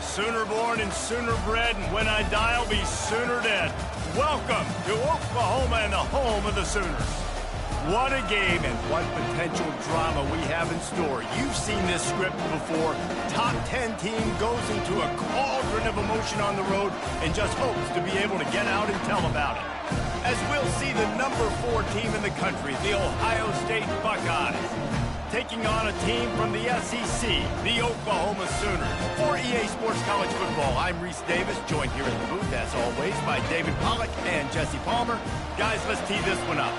Sooner born and sooner bred, and when I die, I'll be sooner dead. Welcome to Oklahoma and the home of the Sooners. What a game and what potential drama we have in store. You've seen this script before. Top 10 team goes into a cauldron of emotion on the road and just hopes to be able to get out and tell about it. As we'll see the number 4 team in the country, the Ohio State Buckeyes, taking on a team from the SEC, the Oklahoma Sooners. For EA Sports College Football, I'm Reese Davis, joined here in the booth, as always, by David Pollack and Jesse Palmer. Guys, let's tee this one up.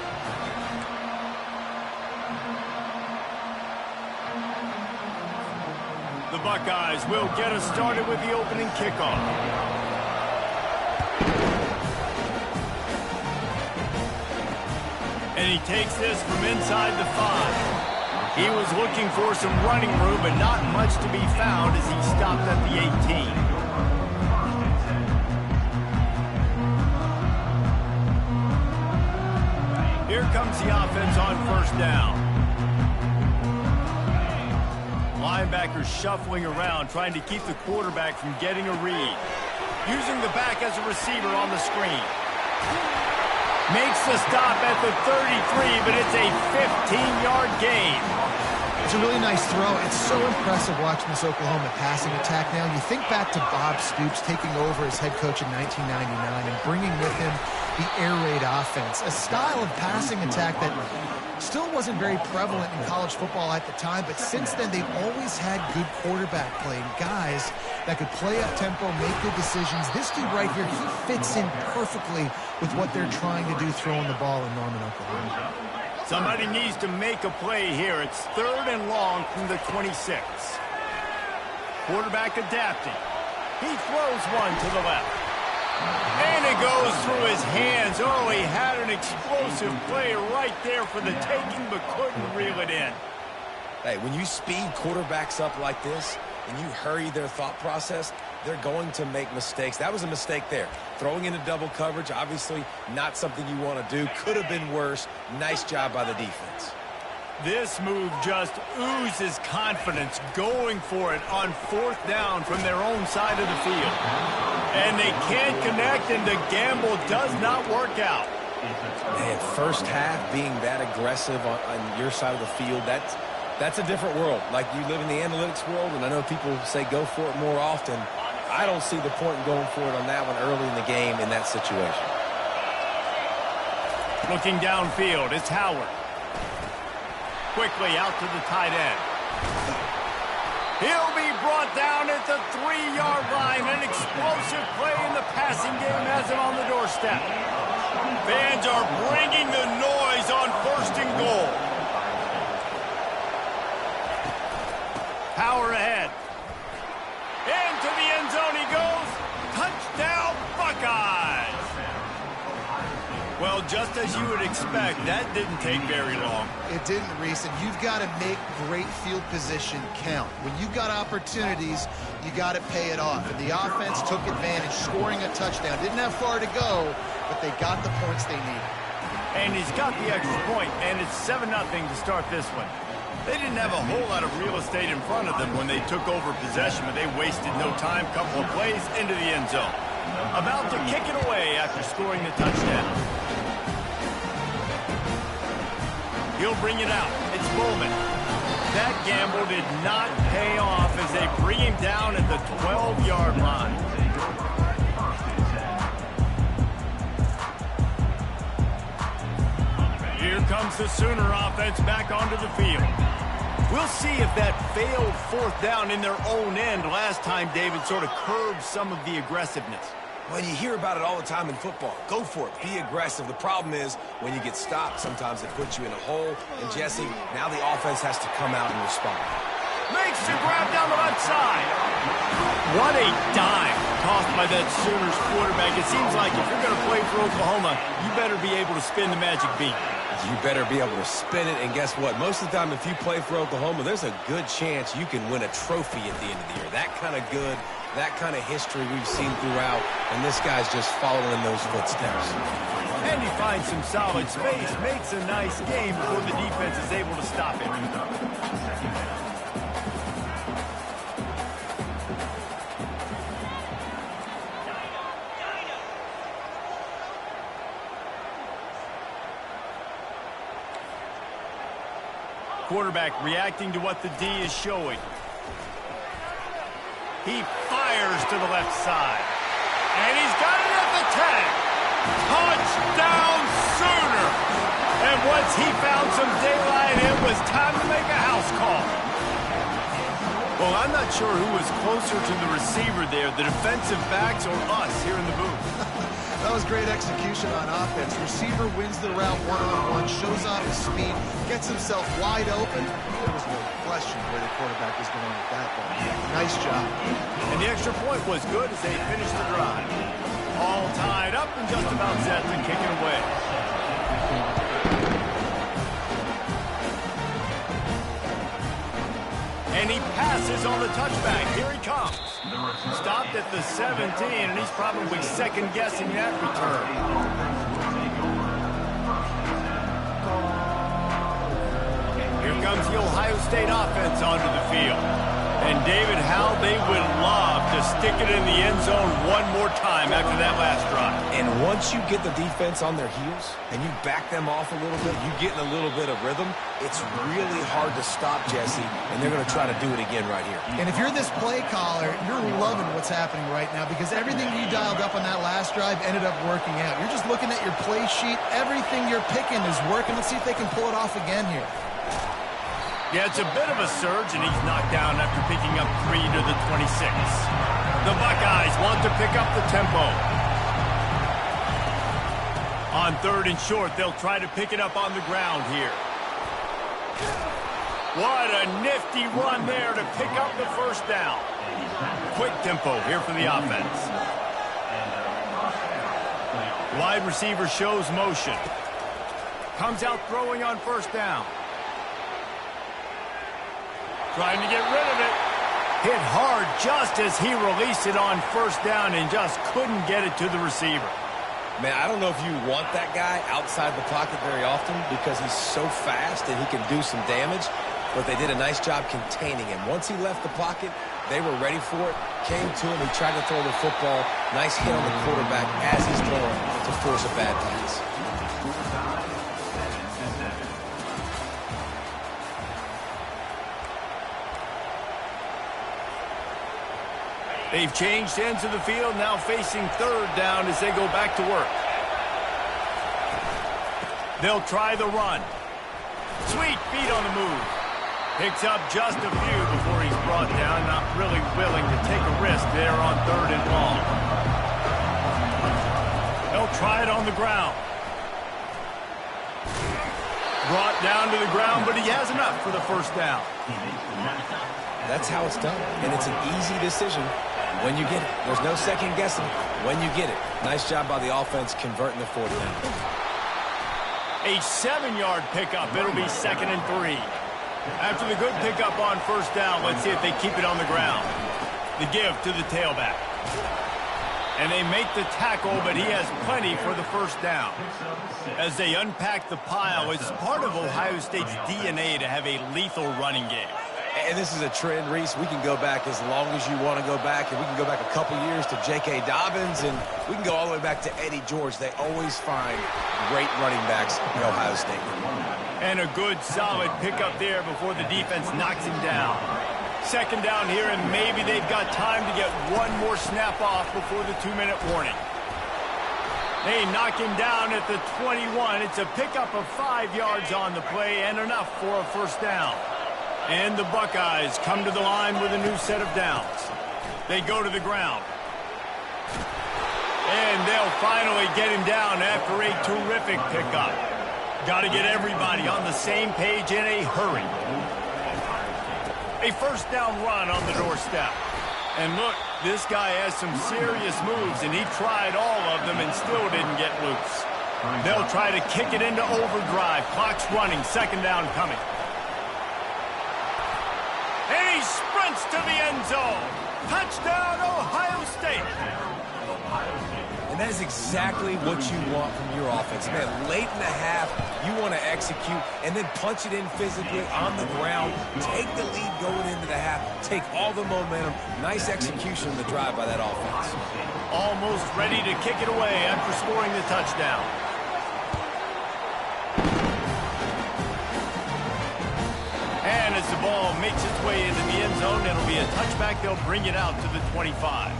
The Buckeyes will get us started with the opening kickoff. And he takes this from inside the 5. He was looking for some running room, but not much to be found as he stopped at the 18. Here comes the offense on first down. Linebackers shuffling around, trying to keep the quarterback from getting a read. Using the back as a receiver on the screen. Makes the stop at the 33, but it's a 15-yard gain. It's a really nice throw. It's so impressive watching this Oklahoma passing attack now. You think back to Bob Stoops taking over as head coach in 1999 and bringing with him the air raid offense, a style of passing attack that still wasn't very prevalent in college football at the time, but since then they've always had good quarterback play, guys that could play up tempo, make good decisions. This dude right here, he fits in perfectly with what they're trying to do throwing the ball in Norman, Oklahoma. Somebody needs to make a play here. It's 3rd and long from the 26. Quarterback adapting. He throws one to the left. And it goes through his hands. Oh, he had an explosive play right there for the taking, but couldn't reel it in. Hey, when you speed quarterbacks up like this and you hurry their thought process, they're going to make mistakes. That was a mistake there. Throwing into double coverage, obviously not something you want to do. Could have been worse. Nice job by the defense. This move just oozes confidence, going for it on 4th down from their own side of the field. And they can't connect, and the gamble does not work out. Man, first half being that aggressive on your side of the field, that's a different world. Like, you live in the analytics world, and I know people say go for it more often. I don't see the point in going for it on that one early in the game in that situation. Looking downfield, it's Howard. Quickly out to the tight end. He'll be brought down at the 3-yard line. An explosive play in the passing game has him on the doorstep. Fans are bringing the noise on 1st and goal. Power ahead. Into the end zone he goes. Touchdown, Buckeyes. Well, just as you would expect, that didn't take very long. It didn't, Reese, and you've got to make great field position count. When you've got opportunities, you got to pay it off. And the offense took advantage, scoring a touchdown. Didn't have far to go, but they got the points they needed. And he's got the extra point, and it's 7-0 to start this one. They didn't have a whole lot of real estate in front of them when they took over possession, but they wasted no time. Couple of plays into the end zone. About to kick it away after scoring the touchdown. He'll bring it out. It's Bowman. That gamble did not pay off as they bring him down at the 12-yard line. Here comes the Sooner offense back onto the field. We'll see if that failed 4th down in their own end last time David sort of curbed some of the aggressiveness. Well, you hear about it all the time in football. Go for it. Be aggressive. The problem is when you get stopped, sometimes it puts you in a hole. And, Jesse, now the offense has to come out and respond. Makes the grab down the left side. What a dime tossed by that Sooners quarterback. It seems like if you're going to play for Oklahoma, you better be able to spin the magic beat. You better be able to spin it, and guess what? Most of the time, if you play for Oklahoma, there's a good chance you can win a trophy at the end of the year. That kind of good, that kind of history we've seen throughout, and this guy's just following in those footsteps. And he finds some solid space, makes a nice game before the defense is able to stop it. quarterback reacting to what the D is showing. He fires to the left side. And he's got it at the 10. Touchdown Sooner! And once he found some daylight, it was time to make a house call. Well, I'm not sure who was closer to the receiver there, the defensive backs or us here in the booth. That was great execution on offense. Receiver wins the route one-on-one, shows off his speed, gets himself wide open. There was no question where the quarterback was going with that ball. Nice job. And the extra point was good as they finished the drive. All tied up and just about set to kick it away. And he passes on the touchback. Here he comes. Stopped at the 17, and he's probably second-guessing that return. Here comes the Ohio State offense onto the field. And David, how they would love to stick it in the end zone one more time after that last drive. And once you get the defense on their heels and you back them off a little bit, you get in a little bit of rhythm, it's really hard to stop, Jesse, and they're going to try to do it again right here. And if you're this play caller, you're loving what's happening right now because everything you dialed up on that last drive ended up working out. You're just looking at your play sheet. Everything you're picking is working. Let's see if they can pull it off again here. Yeah, it's a bit of a surge, and he's knocked down after picking up 3 to the 26. The Buckeyes want to pick up the tempo. On 3rd and short, they'll try to pick it up on the ground here. What a nifty run there to pick up the first down. Quick tempo here for the offense. Wide receiver shows motion. Comes out throwing on first down. Trying to get rid of it. Hit hard just as he released it on first down and just couldn't get it to the receiver. Man, I don't know if you want that guy outside the pocket very often because he's so fast and he can do some damage, but they did a nice job containing him. Once he left the pocket, they were ready for it, came to him, he tried to throw the football. Nice hit on the quarterback as he's throwing to force a bad pass. They've changed ends of the field, now facing 3rd down as they go back to work. They'll try the run. Sweet feet on the move. Picks up just a few before he's brought down, not really willing to take a risk there on 3rd and long. They'll try it on the ground. Brought down to the ground, but he has enough for the first down. That's how it's done, and it's an easy decision when you get it. There's no second guessing when you get it. Nice job by the offense converting the 4th down. A 7-yard pickup. It'll be 2nd and 3. After the good pickup on first down, let's see if they keep it on the ground. The give to the tailback. And they make the tackle, but he has plenty for the first down. As they unpack the pile, it's part of Ohio State's DNA to have a lethal running game. And this is a trend, Reese. We can go back as long as you want to go back, and we can go back a couple years to J.K. Dobbins, and we can go all the way back to Eddie George. They always find great running backs in Ohio State. And a good, solid pickup there before the defense knocks him down. 2nd down here, and maybe they've got time to get one more snap off before the 2-minute warning. They knock him down at the 21. It's a pickup of 5 yards on the play and enough for a first down. And the Buckeyes come to the line with a new set of downs. They go to the ground. And they'll finally get him down after a terrific pickup. Got to get everybody on the same page in a hurry. A first down run on the doorstep. And look, this guy has some serious moves, and he tried all of them and still didn't get loose. They'll try to kick it into overdrive. Clock's running, 2nd down coming. And he sprints to the end zone. Touchdown, Ohio State. And that is exactly what you want from your offense. Man, late in the half, you want to execute and then punch it in physically on the ground. Take the lead going into the half. Take all the momentum. Nice execution of the drive by that offense. Almost ready to kick it away after scoring the touchdown. As the ball makes its way into the end zone, it'll be a touchback. They'll bring it out to the 25.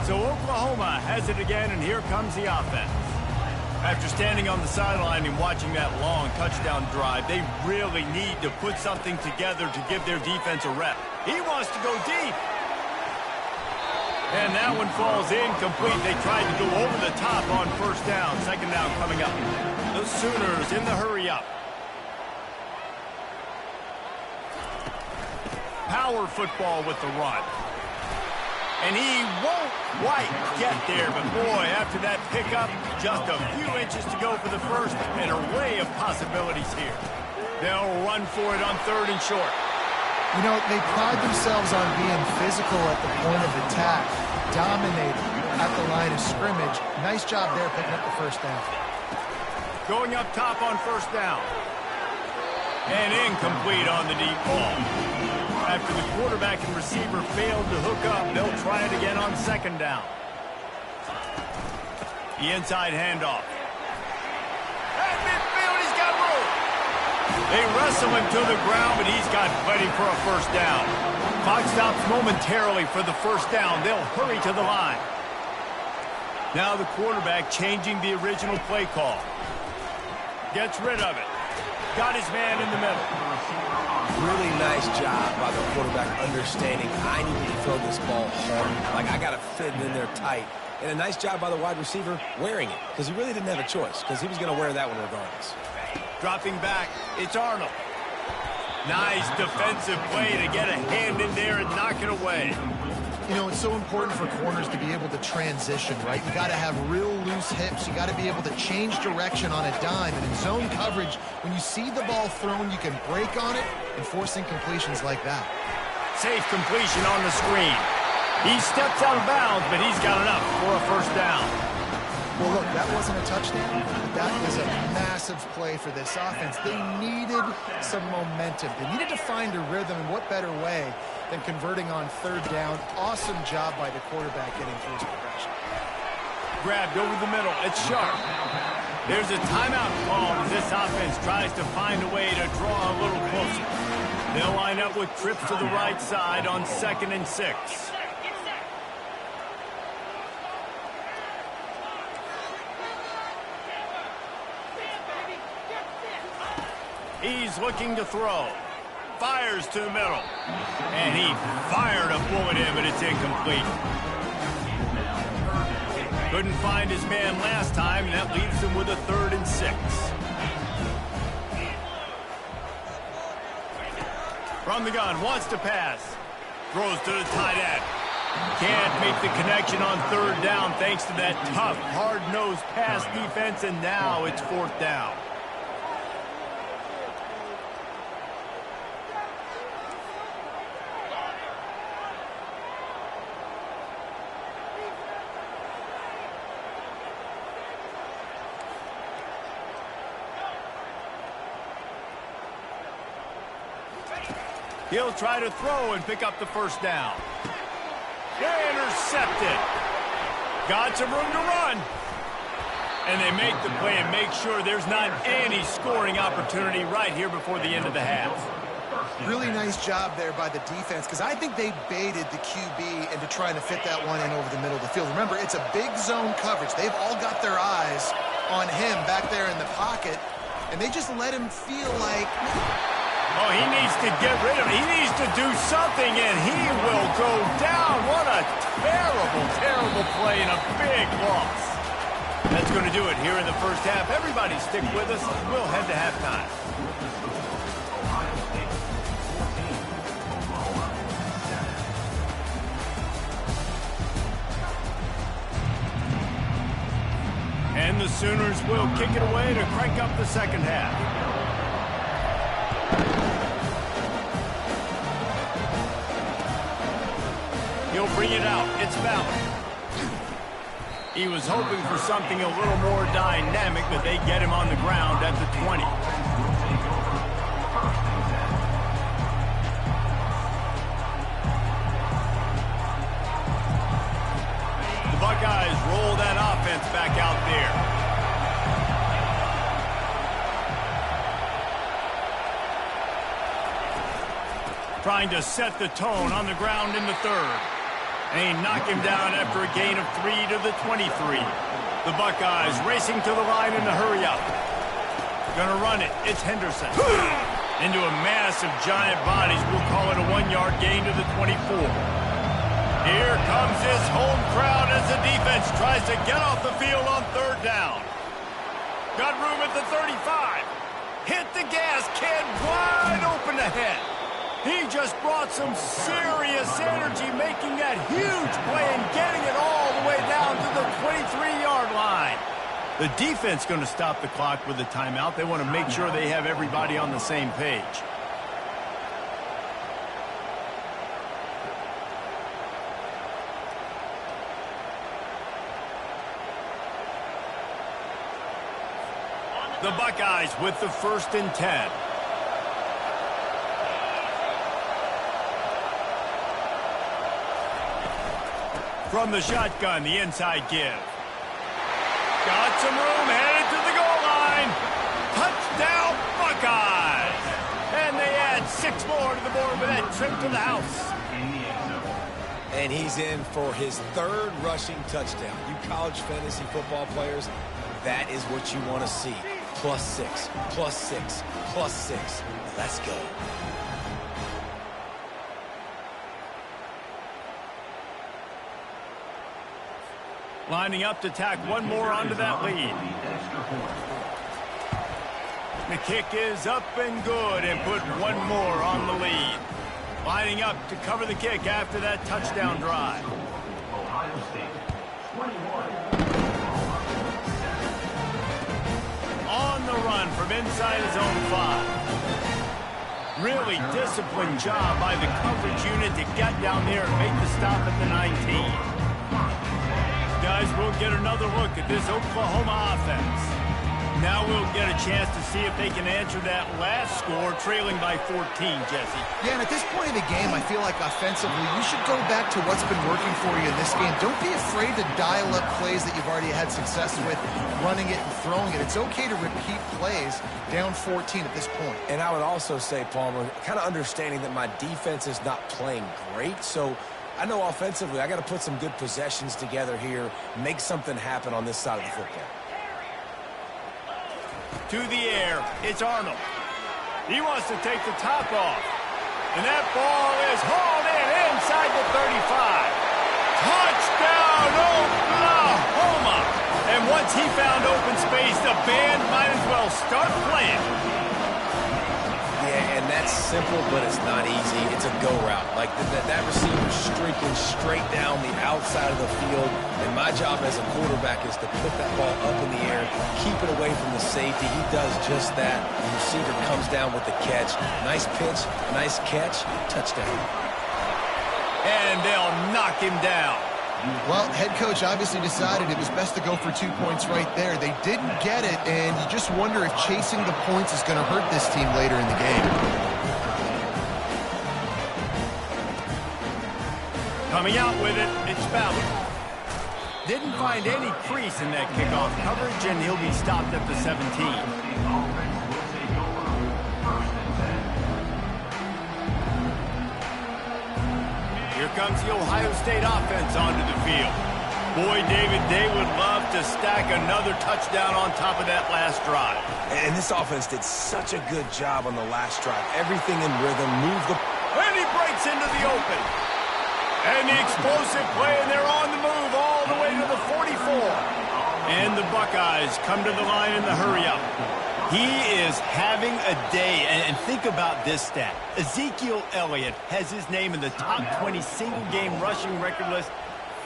So Oklahoma has it again, and here comes the offense. After standing on the sideline and watching that long touchdown drive, they really need to put something together to give their defense a rep. He wants to go deep. And that one falls incomplete. They tried to go over the top on first down. Second down coming up. The Sooners in the hurry up. Power football with the run. And he won't quite get there, but boy, after that pickup, just a few inches to go for the first, an array of possibilities here. They'll run for it on 3rd and short. You know, they pride themselves on being physical at the point of attack, dominating at the line of scrimmage. Nice job there picking up the first down. Going up top on first down. And incomplete on the deep ball. After the quarterback and receiver failed to hook up, they'll try it again on second down. The inside handoff. At midfield, he's got room. They wrestle him to the ground, but he's got plenty for a first down. Clock stops momentarily for the first down. They'll hurry to the line. Now the quarterback changing the original play call. Gets rid of it. Got his man in the middle. Really nice job by the quarterback understanding I need to throw this ball hard. Like, I got to fit it in there tight. And a nice job by the wide receiver wearing it, because he really didn't have a choice, because he was going to wear that one regardless. Dropping back, it's Arnold. Nice defensive play to get a hand in there and knock it away. You know, it's so important for corners to be able to transition, right? You got to have real loose hips. You got to be able to change direction on a dime. And in zone coverage, when you see the ball thrown, you can break on it and force incompletions like that. Safe completion on the screen. He steps out of bounds, but he's got enough for a first down. Well, look, that wasn't a touchdown, but that was a massive play for this offense. They needed some momentum. They needed to find a rhythm, and what better way than converting on third down. Awesome job by the quarterback getting through his progression. Grabbed over the middle. It's sharp. There's a timeout called as this offense tries to find a way to draw a little closer. They'll line up with trips to the right side on 2nd and 6. He's looking to throw. Fires to the middle. And he fired a bullet in, but it's incomplete. Couldn't find his man last time, and that leaves him with a 3rd and 6. From the gun, wants to pass. Throws to the tight end. Can't make the connection on 3rd down thanks to that tough, hard-nosed pass defense, and now it's 4th down. He'll try to throw and pick up the first down. Intercepted. Got some room to run. And they make the play and make sure there's not any scoring opportunity right here before the end of the half. Really nice job there by the defense, because I think they baited the QB into trying to fit that one in over the middle of the field. Remember, it's a big zone coverage. They've all got their eyes on him back there in the pocket, and they just let him feel like... Oh, he needs to get rid of it. He needs to do something, and he will go down. What a terrible, terrible play and a big loss. That's going to do it here in the first half. Everybody stick with us. We'll head to halftime. And the Sooners will kick it away to crank up the second half. He'll bring it out. It's Ballard. He was hoping for something a little more dynamic, but they get him on the ground at the 20. The Buckeyes roll that offense back out there. trying to set the tone on the ground in the third. And he knocked him down after a gain of 3 to the 23. The Buckeyes racing to the line in a hurry-up. Gonna run it. It's Henderson. Into a mass of giant bodies. We'll call it a 1-yard gain to the 24. Here comes this home crowd as the defense tries to get off the field on third down. Got room at the 35. Hit the gas, kid, wide open ahead. He just brought some serious energy, making that huge play and getting it all the way down to the 23-yard line. The defense going to stop the clock with a timeout. They want to make sure they have everybody on the same page. The Buckeyes with the 1st and 10. From the shotgun, the inside give. Got some room, headed to the goal line. Touchdown, Buckeyes! And they add 6 more to the board with that trip to the house. And he's in for his 3rd rushing touchdown. You college fantasy football players, that is what you want to see. +6, +6, +6. Let's go. Lining up to tack one more onto that lead. The kick is up and good and put one more on the lead. Lining up to cover the kick after that touchdown drive. Ohio State, 21. On the run from inside his own 5. Really disciplined job by the coverage unit to get down there and make the stop at the 19. Guys, we'll get another look at this Oklahoma offense. Now we'll get a chance to see if they can answer that last score, trailing by 14, Jesse. Yeah, and at this point of the game, I feel like offensively, you should go back to what's been working for you in this game. Don't be afraid to dial up plays that you've already had success with, running it and throwing it. It's okay to repeat plays down 14 at this point. And I would also say, Palmer, kind of understanding that my defense is not playing great, so I know offensively I got to put some good possessions together here, make something happen on this side of the football. To the air, it's Arnold. He wants to take the top off. And that ball is hauled in inside the 35. Touchdown, Oklahoma! And once he found open space, the band might as well start playing. Yeah, and that's simple, but it's not easy. It's a go route. Like that receiver's streaking straight down the outside of the field, and my job as a quarterback is to put that ball up in the air, keep it away from the safety. He does just that. The receiver comes down with the catch. Nice pitch, nice catch, touchdown. And they'll knock him down. Well, head coach obviously decided it was best to go for 2 points right there. They didn't get it, and you just wonder if chasing the points is going to hurt this team later in the game. Coming out with it, it's Ballard. Didn't find any crease in that kickoff coverage, and he'll be stopped at the 17. Here comes the Ohio State offense onto the field. Boy, David, they would love to stack another touchdown on top of that last drive. And this offense did such a good job on the last drive. Everything in rhythm, move the... And he breaks into the open. And the explosive play, and they're on the move all the way to the 44. And the Buckeyes come to the line in the hurry-up. He is having a day, and think about this stat. Ezekiel Elliott has his name in the top 20 single-game rushing record list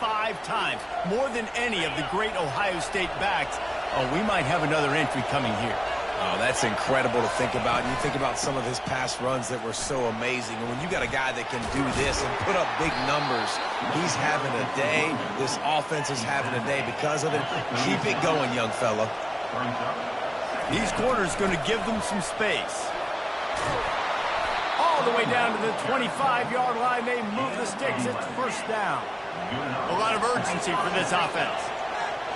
5 times, more than any of the great Ohio State backs. Oh, we might have another entry coming here. Oh, that's incredible to think about. You think about some of his past runs that were so amazing. And when you got a guy that can do this and put up big numbers, he's having a day. This offense is having a day because of it. Keep it going, young fella. These corners going to give them some space. All the way down to the 25-yard line. They move the sticks. It's first down. A lot of urgency for this offense.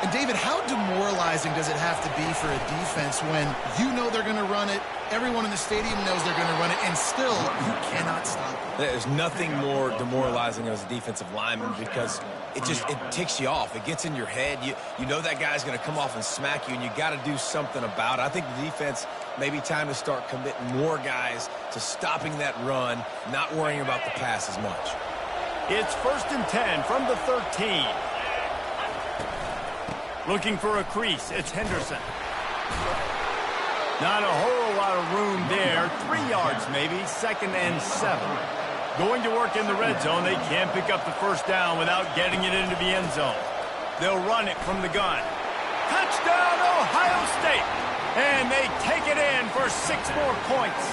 And David, how demoralizing does it have to be for a defense when you know they're going to run it, everyone in the stadium knows they're going to run it, and still you cannot stop it? There's nothing more demoralizing as a defensive lineman because it ticks you off. It gets in your head. You know that guy's going to come off and smack you, and you got to do something about it. I think the defense maybe time to start committing more guys to stopping that run, not worrying about the pass as much. It's 1st and 10 from the 13. Looking for a crease, it's Henderson. Not a whole lot of room there. 3 yards maybe, 2nd and 7. Going to work in the red zone. They can't pick up the first down without getting it into the end zone. They'll run it from the gun. Touchdown, Ohio State! And they take it in for 6 more points.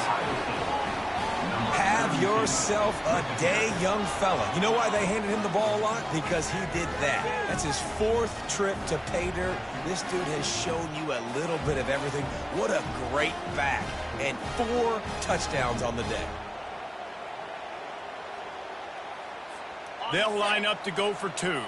Have yourself a day, young fella. You know why they handed him the ball a lot? Because he did that. That's his 4th trip to pay dirt. This dude has shown you a little bit of everything. What a great back. And 4 touchdowns on the day. They'll line up to go for 2.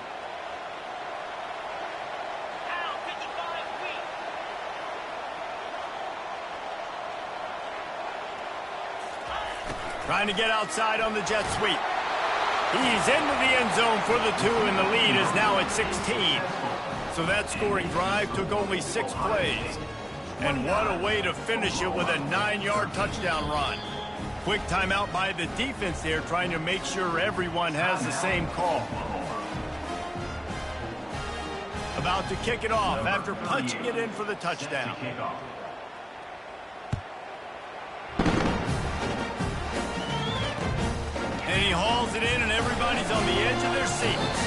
Trying to get outside on the jet sweep. He's into the end zone for the 2, and the lead is now at 16. So that scoring drive took only 6 plays. And what a way to finish it with a 9-yard touchdown run. Quick timeout by the defense there, trying to make sure everyone has the same call. About to kick it off after punching it in for the touchdown. And he hauls it in, and everybody's on the edge of their seats.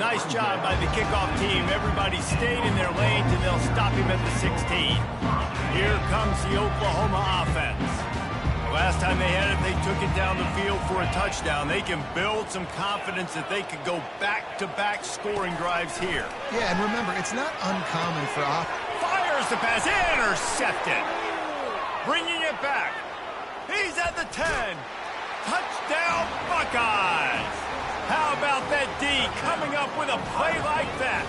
Nice job by the kickoff team. Everybody stayed in their lanes, and they'll stop him at the 16. Here comes the Oklahoma offense. Last time they had it, they took it down the field for a touchdown. They can build some confidence that they could go back-to-back scoring drives here. Yeah, and remember, it's not uncommon for Fires the pass, intercepted. Bringing it back. He's at the 10. Touchdown, Buckeyes! How about that D coming up with a play like that?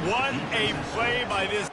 What a play by this.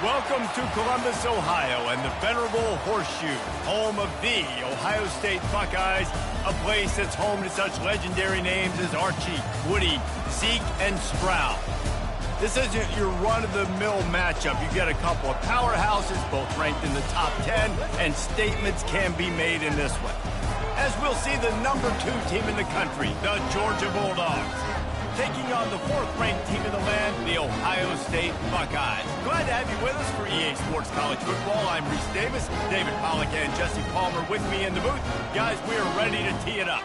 Welcome to Columbus, Ohio, and the venerable Horseshoe, home of the Ohio State Buckeyes, a place that's home to such legendary names as Archie, Woody, Zeke, and Stroud. This isn't your run-of-the-mill matchup. You get a couple of powerhouses, both ranked in the top 10, and statements can be made in this one. As we'll see the number 2 team in the country, the Georgia Bulldogs, taking on the 4th-ranked team in the land, the Ohio State Buckeyes. Glad to have you with us for EA Sports College Football. I'm Reese Davis, David Pollack and Jesse Palmer with me in the booth. Guys, we are ready to tee it up.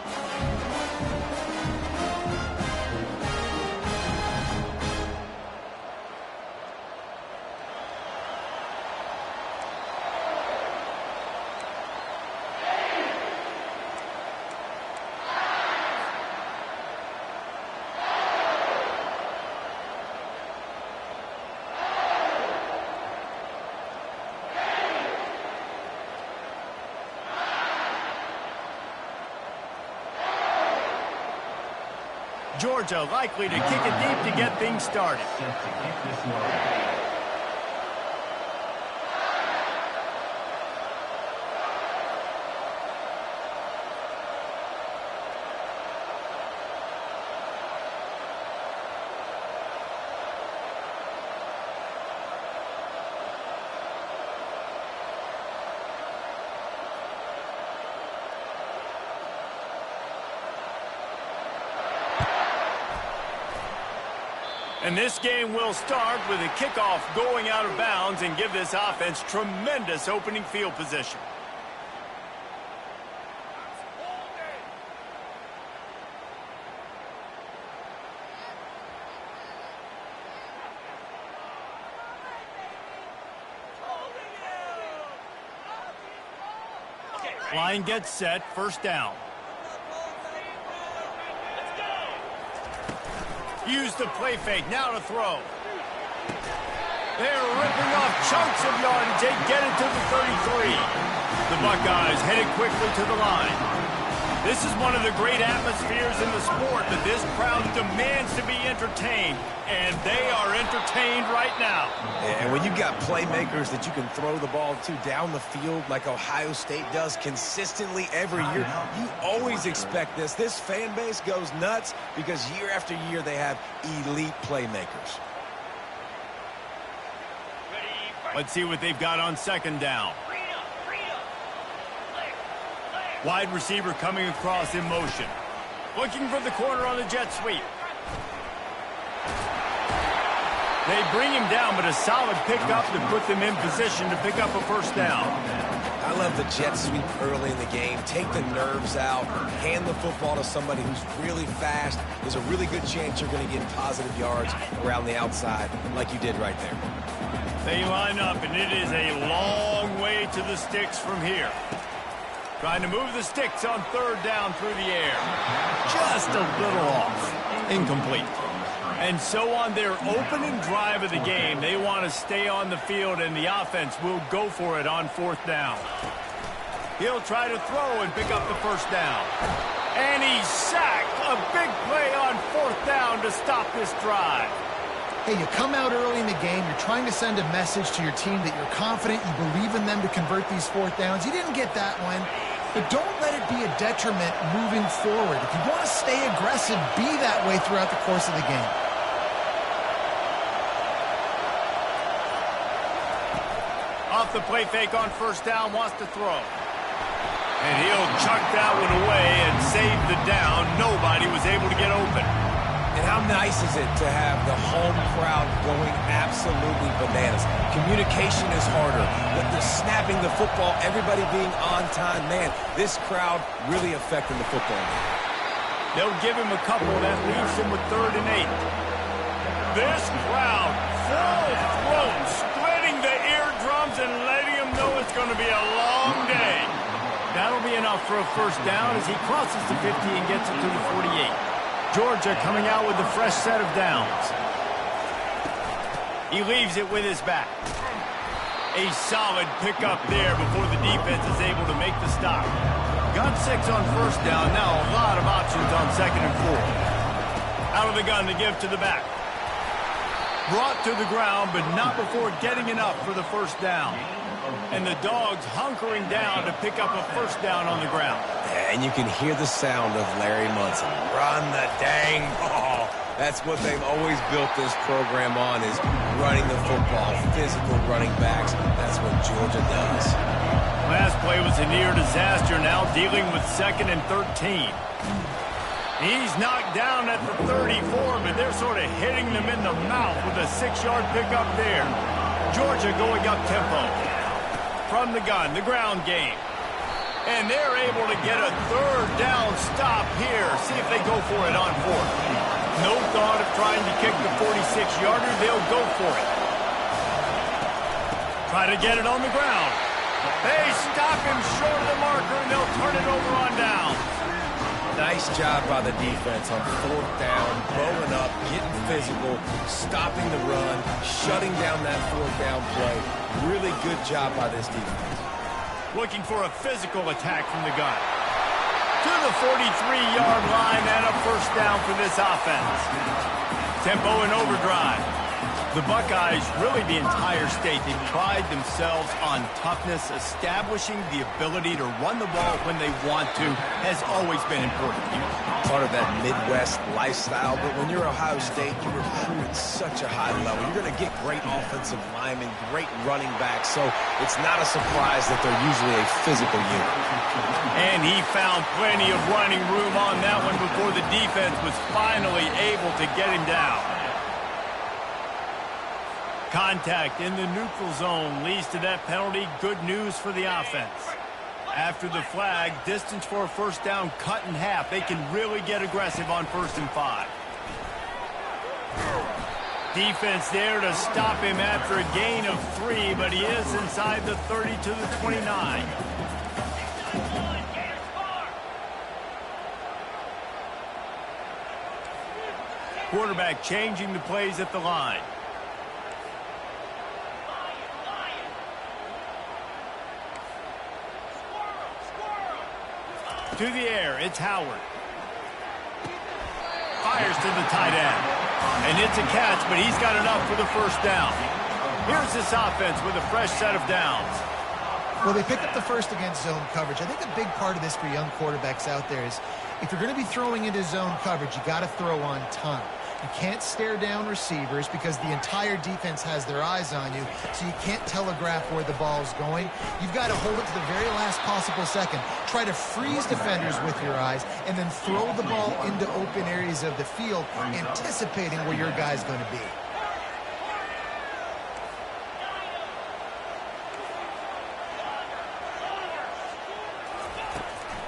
Georgia likely to kick it deep to get things started. Just to kick this one away. And this game will start with a kickoff going out of bounds and give this offense tremendous opening field position. Line gets set, first down. Use the play fake, now to throw. They're ripping off chunks of yardage. They get it to the 33. The Buckeyes headed quickly to the line. This is one of the great atmospheres in the sport, but this crowd demands to be entertained, and they are entertained right now. And when you've got playmakers that you can throw the ball to down the field like Ohio State does consistently every year, you always expect this. This fan base goes nuts because year after year they have elite playmakers. Let's see what they've got on second down. Wide receiver coming across in motion. Looking for the corner on the jet sweep. They bring him down, but a solid pickup to put them in position to pick up a first down. I love the jet sweep early in the game. Take the nerves out. Hand the football to somebody who's really fast. There's a really good chance you're going to get positive yards around the outside like you did right there. They line up, and it is a long way to the sticks from here. Trying to move the sticks on third down through the air. Just a little off. Incomplete. And so on their opening drive of the game, they want to stay on the field, and the offense will go for it on fourth down. He'll try to throw and pick up the first down. And he's sacked. A big play on fourth down to stop this drive. Hey, you come out early in the game, you're trying to send a message to your team that you're confident, you believe in them to convert these fourth downs. You didn't get that one, but don't let it be a detriment moving forward. If you want to stay aggressive, be that way throughout the course of the game. Off the play fake on first down, wants to throw. And he'll chuck that one away and save the down. Nobody was able to get open. And how nice is it to have the home crowd going absolutely bananas? Communication is harder. The snapping the football, everybody being on time. Man, this crowd really affecting the football game. They'll give him a couple. That leaves him with 3rd and 8. This crowd, full throat, splitting the eardrums and letting him know it's going to be a long day. That'll be enough for a first down as he crosses the 50 and gets it to the 48. Georgia coming out with a fresh set of downs. He leaves it with his back. A solid pickup there before the defense is able to make the stop. Got 6 on first down. Now a lot of options on 2nd and 4. Out of the gun to give to the back. Brought to the ground, but not before getting enough for the first down. And the Dogs hunkering down to pick up a first down on the ground. Yeah, and you can hear the sound of Larry Munson. Run the dang ball. That's what they've always built this program on, is running the football, physical running backs. That's what Georgia does. Last play was a near disaster, now dealing with 2nd and 13. He's knocked down at the 34, but they're sort of hitting them in the mouth with a 6-yard pickup there. Georgia going up tempo. From the gun, the ground game. And they're able to get a 3rd down stop here. See if they go for it on 4th. No thought of trying to kick the 46-yarder. They'll go for it. Try to get it on the ground. They stop him short of the marker, and they'll turn it over on down. Nice job by the defense on 4th down, bowing up, getting physical, stopping the run, shutting down that 4th down play. Really good job by this defense. Looking for a physical attack from the gun. to the 43-yard line and a first down for this offense. Tempo and overdrive. The Buckeyes, really the entire state, they pride themselves on toughness. Establishing the ability to run the ball when they want to has always been important. Part of that Midwest lifestyle, but when you're Ohio State, you recruit at such a high level. You're going to get great offensive linemen, great running backs, so it's not a surprise that they're usually a physical unit. And he found plenty of running room on that one before the defense was finally able to get him down. Contact in the neutral zone leads to that penalty. Good news for the offense. After the flag, distance for a first down cut in half. They can really get aggressive on 1st and 5. Defense there to stop him after a gain of 3, but he is inside the 30 to the 29. Quarterback changing the plays at the line. To the air, it's Howard. Fires to the tight end. And it's a catch, but he's got enough for the first down. Here's this offense with a fresh set of downs. Well, they picked up the first against zone coverage. I think a big part of this for young quarterbacks out there is if you're going to be throwing into zone coverage, you got to throw on time. You can't stare down receivers because the entire defense has their eyes on you, so you can't telegraph where the ball's going. You've got to hold it to the very last possible second. Try to freeze defenders with your eyes, and then throw the ball into open areas of the field, anticipating where your guy's going to be.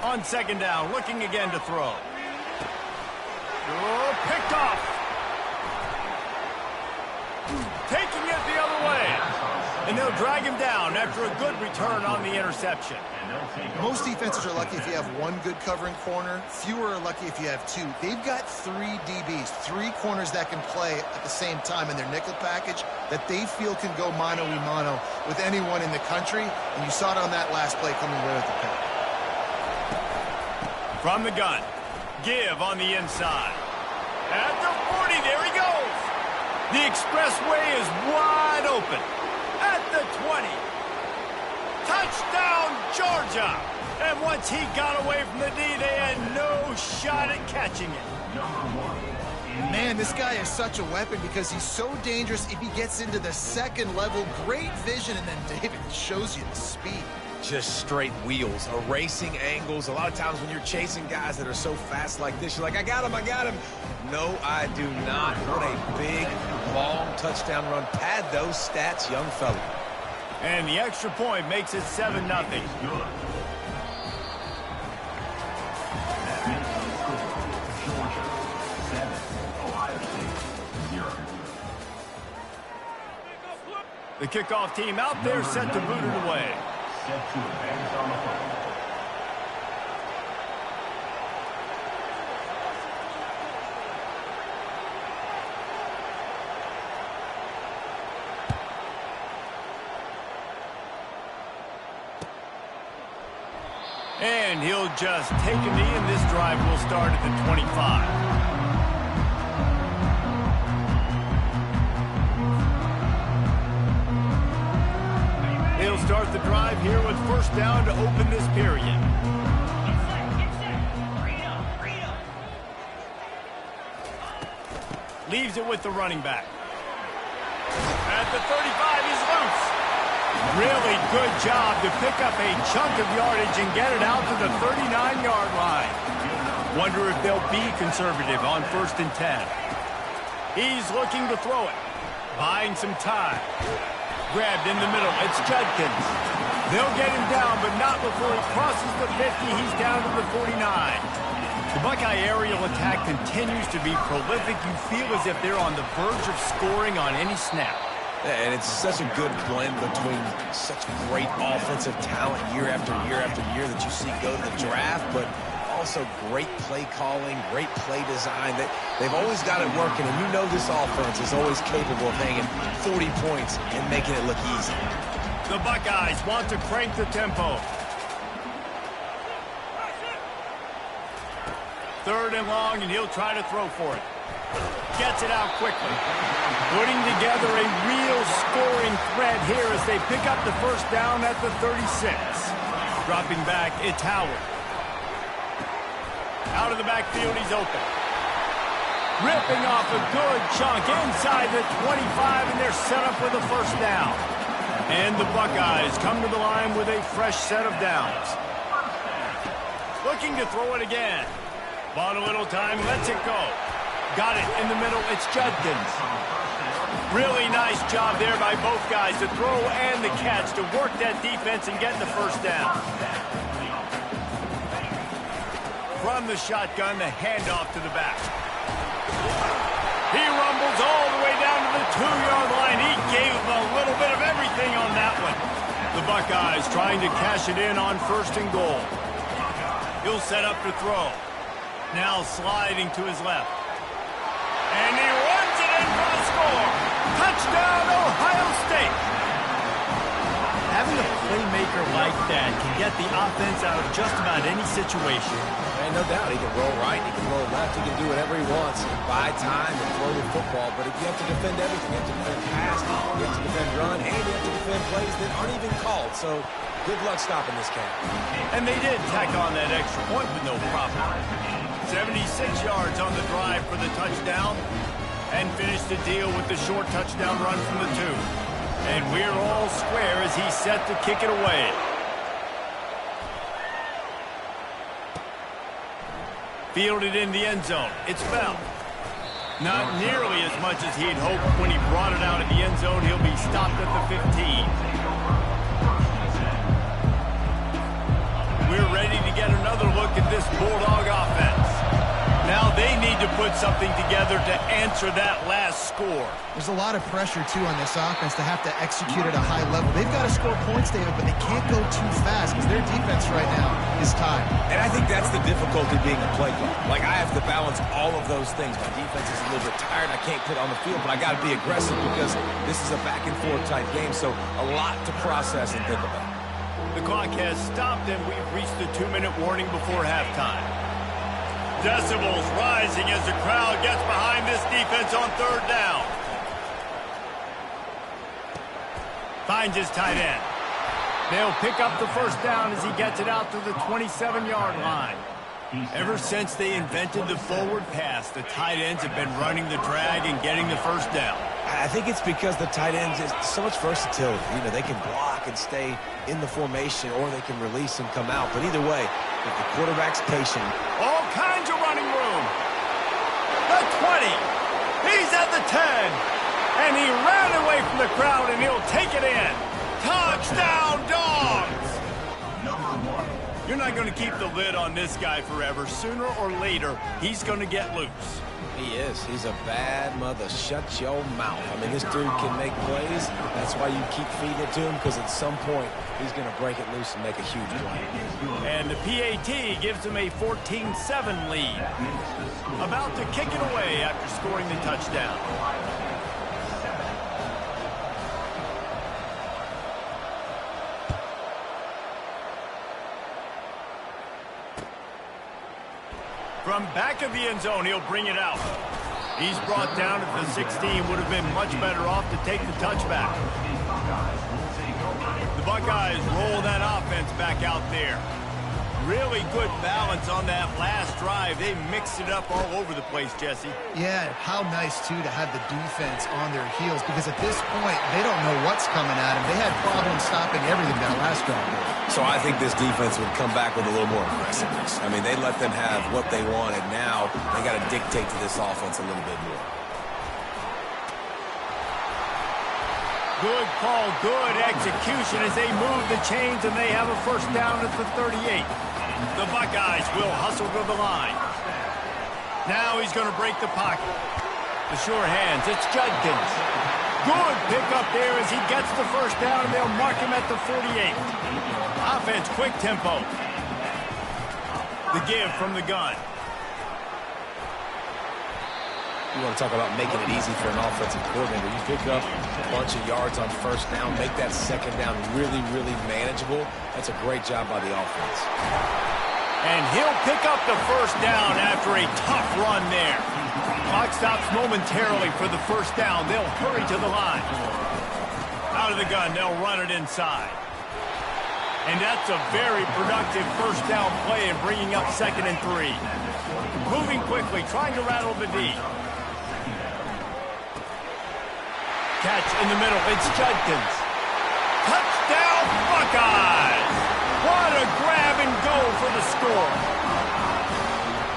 On 2nd down, looking again to throw. Oh, picked off. Taking it the other way. And they'll drag him down after a good return on the interception. Most defenses are lucky if you have one good covering corner. Fewer are lucky if you have 2. They've got 3 DBs, 3 corners that can play at the same time in their nickel package that they feel can go mano-a-mano with anyone in the country. And you saw it on that last play coming away with the pick. From the gun, give on the inside. At the 40, there he goes. The expressway is wide open. At the 20. Touchdown, Georgia. And once he got away from the D, they had no shot at catching it. Man, this guy is such a weapon because he's so dangerous if he gets into the second level. Great vision, and then David shows you the speed. Just straight wheels, erasing angles. A lot of times when you're chasing guys that are so fast like this, you're like, I got him, I got him. No, I do not. What a big, long touchdown run. Pad those stats, young fella. And the extra point makes it 7-0. The kickoff team out there set to boot it away. Set to advance on the phone. And he'll just take a knee, and this drive will start at the 25. He'll start the drive here with first down to open this period. Leaves it with the running back. At the 35, he's loose. Really good job to pick up a chunk of yardage and get it out to the 39-yard line. Wonder if they'll be conservative on 1st and 10. He's looking to throw it. Buying some time. Grabbed in the middle. It's Judkins. They'll get him down, but not before he crosses the 50. He's down to the 49. The Buckeye aerial attack continues to be prolific. You feel as if they're on the verge of scoring on any snap. And it's such a good blend between such great offensive talent year after year after year that you see go to the draft, but also great play calling, great play design. They've always got it working, and you know this offense is always capable of hanging 40 points and making it look easy. The Buckeyes want to crank the tempo. 3rd and long, and he'll try to throw for it. Gets it out quickly. Putting together a real scoring threat here as they pick up the 1st down at the 36. Dropping back, it's Howard. Out of the backfield, he's open. Ripping off a good chunk inside the 25, and they're set up with a 1st down. And the Buckeyes come to the line with a fresh set of downs. Looking to throw it again. Bought a little time, lets it go. Got it in the middle, it's Judkins. Really nice job there by both guys to throw and the catch to work that defense and get the 1st down. From the shotgun, the handoff to the back. He rumbles all the way down to the 2-yard line. He gave a little bit of everything on that one. The Buckeyes trying to cash it in on 1st and goal. He'll set up to throw. Now sliding to his left. And he runs it in for the score. Touchdown, Ohio State. Having a playmaker like that can get the offense out of just about any situation. And no doubt, he can roll right, he can roll left, he can do whatever he wants. He can buy time and throw the football, but you have to defend everything. You have to defend pass, you have to defend run, and you have to defend plays that aren't even called. So good luck stopping this cat. And they did tack on that extra point with no problem. 76 yards on the drive for the touchdown, and finished the deal with the short touchdown run from the 2. And we're all square as he's set to kick it away. Fielded in the end zone. It's Bell. Not nearly as much as he'd hoped when he brought it out of the end zone. He'll be stopped at the 15. We're ready to get another look at this Bulldog offense. Now they need to put something together to answer that last score. There's a lot of pressure, too, on this offense to have to execute at a high level. They've got to score points, David, but they can't go too fast because their defense right now is tied. And I think that's the difficulty being a play caller. Like, I have to balance all of those things. My defense is a little bit tired. I can't put on the field, but I got to be aggressive because this is a back-and-forth type game, so a lot to process and think about. The clock has stopped, and we've reached the 2-minute warning before halftime. Decibels rising as the crowd gets behind this defense on 3rd down. Finds his tight end. They'll pick up the 1st down as he gets it out to the 27-yard line. Ever since they invented the forward pass, the tight ends have been running the drag and getting the 1st down. I think it's because the tight ends is so much versatility. You know, they can block and stay in the formation, or they can release and come out. But either way, if the quarterback's patient. All kinds of running room. The 20. He's at the 10. And he ran away from the crowd, and he'll take it in. Touchdown, Dogs! You're not going to keep the lid on this guy forever. Sooner or later, he's going to get loose. He is. He's a bad mother. Shut your mouth. I mean, this dude can make plays. That's why you keep feeding it to him, because at some point, he's going to break it loose and make a huge play. And the PAT gives him a 14-7 lead. About to kick it away after scoring the touchdown. From back of the end zone, he'll bring it out. He's brought down at the 16. Would have been much better off to take the touchback. The Buckeyes roll that offense back out there. Really good balance on that last drive. They mixed it up all over the place, Jesse. Yeah, how nice, too, to have the defense on their heels, because at this point, they don't know what's coming at them. They had problems stopping everything that last drive. So I think this defense would come back with a little more aggressiveness. I mean, they let them have what they wanted. Now they got to dictate to this offense a little bit more. Good call, good execution as they move the chains, and they have a 1st down at the 38. The Buckeyes will hustle to the line. Now he's going to break the pocket. The sure hands, it's Judkins. Good pickup there as he gets the 1st down, and they'll mark him at the 48. Offense, quick tempo. The give from the gun. You want to talk about making it easy for an offensive coordinator. You pick up a bunch of yards on 1st down, make that 2nd down really, really manageable. That's a great job by the offense. And he'll pick up the first down after a tough run there. Clock stops momentarily for the first down. They'll hurry to the line. Out of the gun, they'll run it inside. And that's a very productive first down play and bringing up 2nd and 3. Moving quickly, trying to rattle the D. Catch in the middle, it's Judkins. Touchdown, Buckeyes! What a grab and go for the score.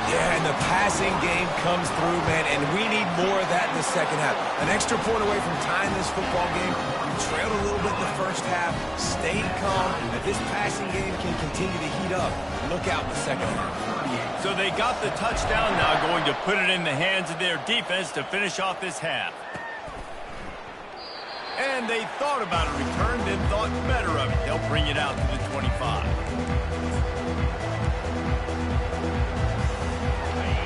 Yeah, and the passing game comes through, man, and we need more of that in the second half. An extra point away from tying this football game. You trailed a little bit in the first half, stayed calm. If this passing game can continue to heat up, look out in the second half. So they got the touchdown now, going to put it in the hands of their defense to finish off this half. And they thought about a return, then thought better of it. They'll bring it out to the 25.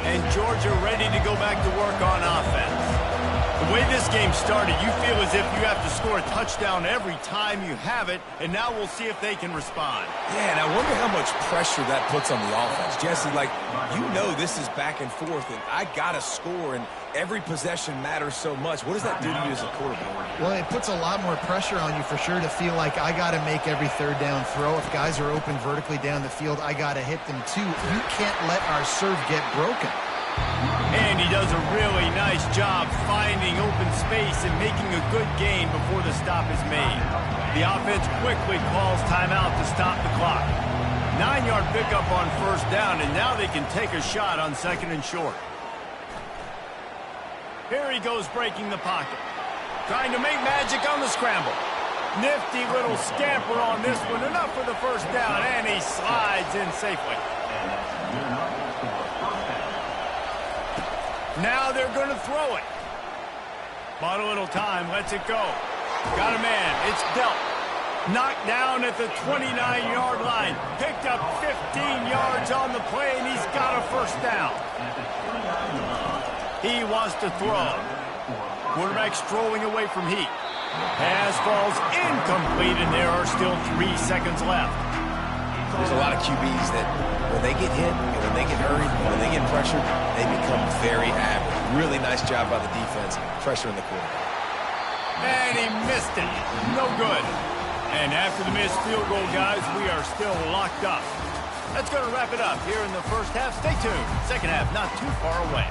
And Georgia ready to go back to work on offense. The way this game started, you feel as if you have to score a touchdown every time you have it, and now we'll see if they can respond. Yeah, and I wonder how much pressure that puts on the offense. Jesse, like, you know this is back and forth, and I got to score, and every possession matters so much. What does that do to you as a quarterback? Well, it puts a lot more pressure on you for sure to feel like I got to make every third down throw. If guys are open vertically down the field, I got to hit them too. You can't let our serve get broken. And he does a really nice job finding open space and making a good gain before the stop is made. The offense quickly calls timeout to stop the clock. 9-yard pickup on first down, and now they can take a shot on 2nd and short. Here he goes breaking the pocket. Trying to make magic on the scramble. Nifty little scamper on this one. Enough for the first down, and he slides in safely. Now they're going to throw it. Bought a little time, lets it go. Got a man, it's dealt. Knocked down at the 29-yard line. Picked up 15 yards on the play, and he's got a first down. He wants to throw. Quarterback strolling away from heat. Pass falls incomplete, and there are still 3 seconds left. There's a lot of QBs that when they get hit, and when they get hurried, and when they get pressured, they become very average. Really nice job by the defense, pressuring the quarterback. And he missed it. No good. And after the missed field goal, guys, we are still locked up. That's going to wrap it up here in the first half. Stay tuned. Second half not too far away.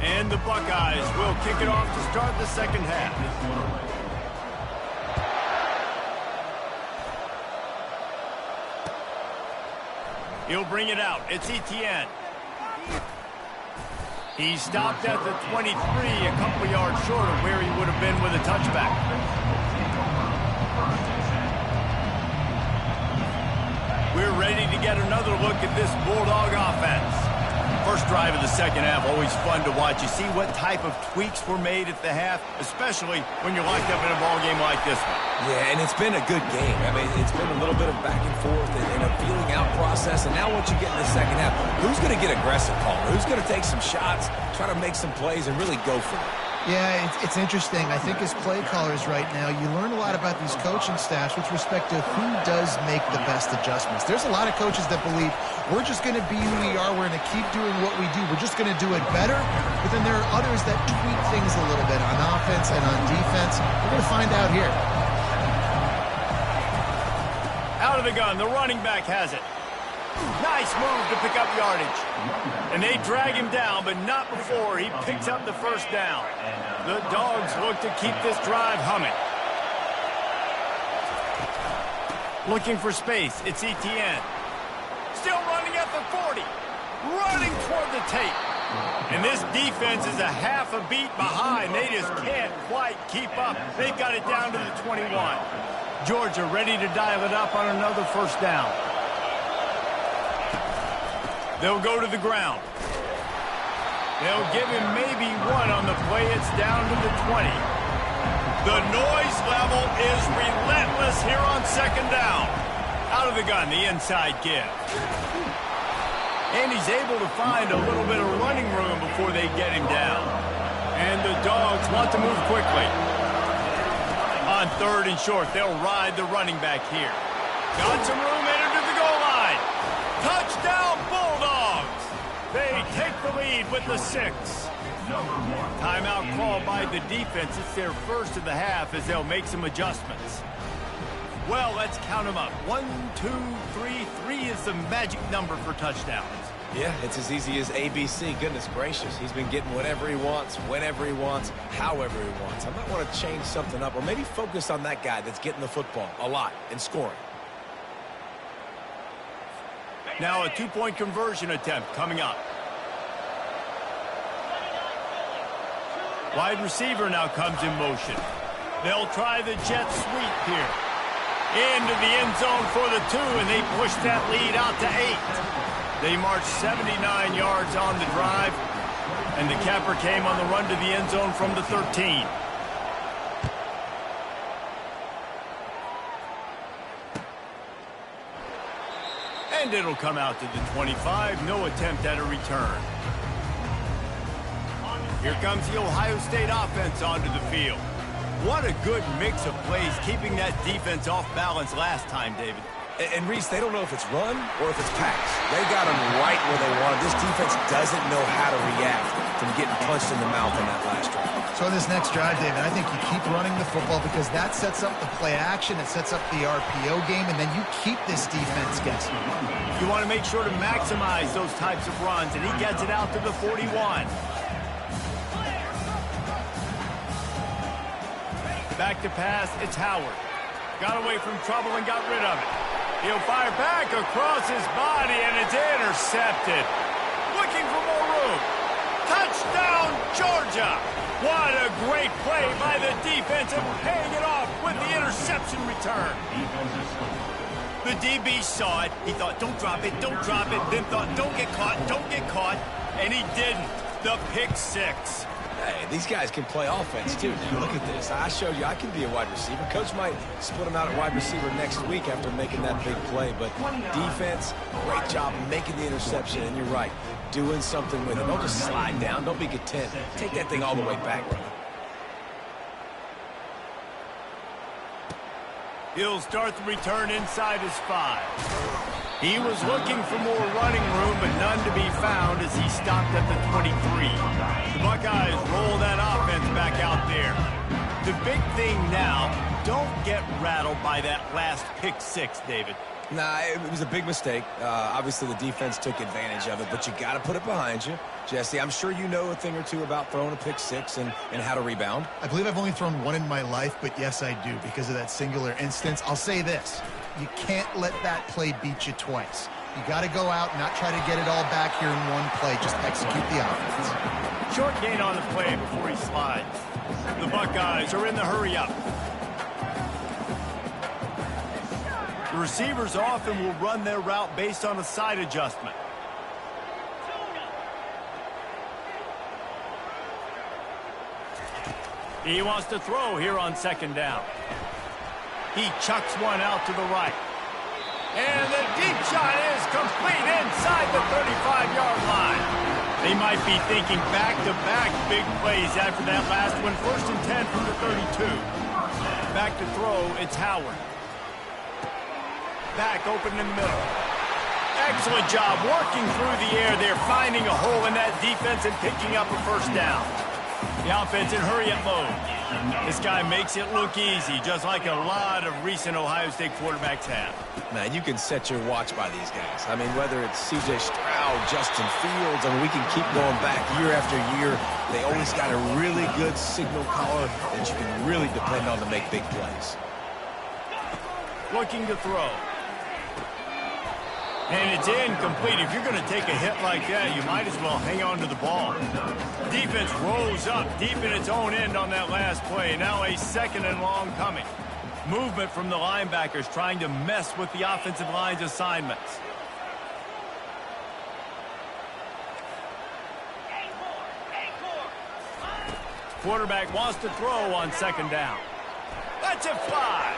And the Buckeyes will kick it off to start the second half. He'll bring it out. It's Etienne. He stopped at the 23, a couple yards short of where he would have been with a touchback. We're ready to get another look at this Bulldog offense. First drive of the second half, always fun to watch. You see what type of tweaks were made at the half, especially when you're locked up in a ball game like this one. Yeah, and it's been a good game. I mean, it's been a little bit of back and forth and a feeling out process. And now once you get in the second half, who's going to get aggressive, Palmer? Who's going to take some shots, try to make some plays, and really go for it? Yeah, it's interesting. I think as play callers right now, you learn a lot about these coaching staffs with respect to who does make the best adjustments. There's a lot of coaches that believe we're just going to be who we are. We're going to keep doing what we do. We're just going to do it better. But then there are others that tweak things a little bit on offense and on defense. We're going to find out here. Out of the gun, the running back has it. Nice move to pick up yardage. And they drag him down, but not before he picks up the first down. The Dogs look to keep this drive humming. Looking for space, it's Etienne. Still running at the 40. Running toward the tape. And this defense is a half a beat behind. They just can't quite keep up. They've got it down to the 21. Georgia ready to dial it up on another first down. They'll go to the ground. They'll give him maybe one on the play. It's down to the 20. The noise level is relentless here on second down. Out of the gun, the inside give. And he's able to find a little bit of running room before they get him down. And the Dogs want to move quickly. On 3rd and short, they'll ride the running back here. Got some room, entered to the goal line. Touchdown, Bulldogs! They take the lead with the 6. Timeout called by the defense. It's their first of the half as they'll make some adjustments. Well, let's count them up. 1, 2, 3. 3 is the magic number for touchdowns. Yeah, it's as easy as ABC. Goodness gracious. He's been getting whatever he wants, whenever he wants, however he wants. I might want to change something up or maybe focus on that guy that's getting the football a lot and scoring. Now a 2-point conversion attempt coming up. Wide receiver now comes in motion. They'll try the jet sweep here. Into the end zone for the 2, and they push that lead out to 8. They marched 79 yards on the drive, and the capper came on the run to the end zone from the 13. And it'll come out to the 25. No attempt at a return. Here comes the Ohio State offense onto the field. What a good mix of plays, keeping that defense off balance last time, David. And Reese, they don't know if it's run or if it's pass. They got them right where they want. This defense doesn't know how to react from getting punched in the mouth on that last drive. So in this next drive, David, I think you keep running the football because that sets up the play action, it sets up the RPO game, and then you keep this defense guessing. You want to make sure to maximize those types of runs, and he gets it out to the 41. Back to pass, it's Howard. Got away from trouble and got rid of it. He'll fire back across his body, and it's intercepted. Looking for more room. Touchdown, Georgia! What a great play by the defense and paying it off with the interception return. The DB saw it. He thought, don't drop it, then thought, don't get caught, and he didn't. The pick 6. Hey, these guys can play offense, too. Now, look at this. I showed you I can be a wide receiver. Coach might split him out at wide receiver next week after making that big play. But defense, great job making the interception. And you're right, doing something with it. Don't just slide down. Don't be content. Take that thing all the way back, brother. He'll start the return inside his 5. He was looking for more running room, but none to be found as he stopped at the 23. The Buckeyes roll that offense back out there. The big thing now, don't get rattled by that last pick 6, David. Nah, it was a big mistake. Obviously, the defense took advantage of it, but you got to put it behind you. Jesse, I'm sure you know a thing or two about throwing a pick 6 and how to rebound. I believe I've only thrown one in my life, but yes, I do because of that singular instance. I'll say this. You can't let that play beat you twice. You got to go out and not try to get it all back here in one play. Just execute the offense. Short gain on the play before he slides. The Buckeyes are in the hurry-up. The receivers often will run their route based on a side adjustment. He wants to throw here on 2nd down. He chucks one out to the right. And the deep shot is complete inside the 35-yard line. They might be thinking back-to-back big plays after that last one. 1st and 10 from the 32. Back to throw, it's Howard. Back open in the middle. Excellent job working through the air there, finding a hole in that defense and picking up a 1st down. The offense in hurry-up mode. This guy makes it look easy, just like a lot of recent Ohio State quarterbacks have. Man, you can set your watch by these guys. I mean, whether it's C.J. Stroud, Justin Fields, I mean, we can keep going back year after year. They always got a really good signal caller that you can really depend on to make big plays. Looking to throw. And it's incomplete. If you're going to take a hit like that, you might as well hang on to the ball. Defense rolls up deep in its own end on that last play. Now a 2nd and long coming. Movement from the linebackers trying to mess with the offensive line's assignments. Quarterback wants to throw on 2nd down. Let's it fly.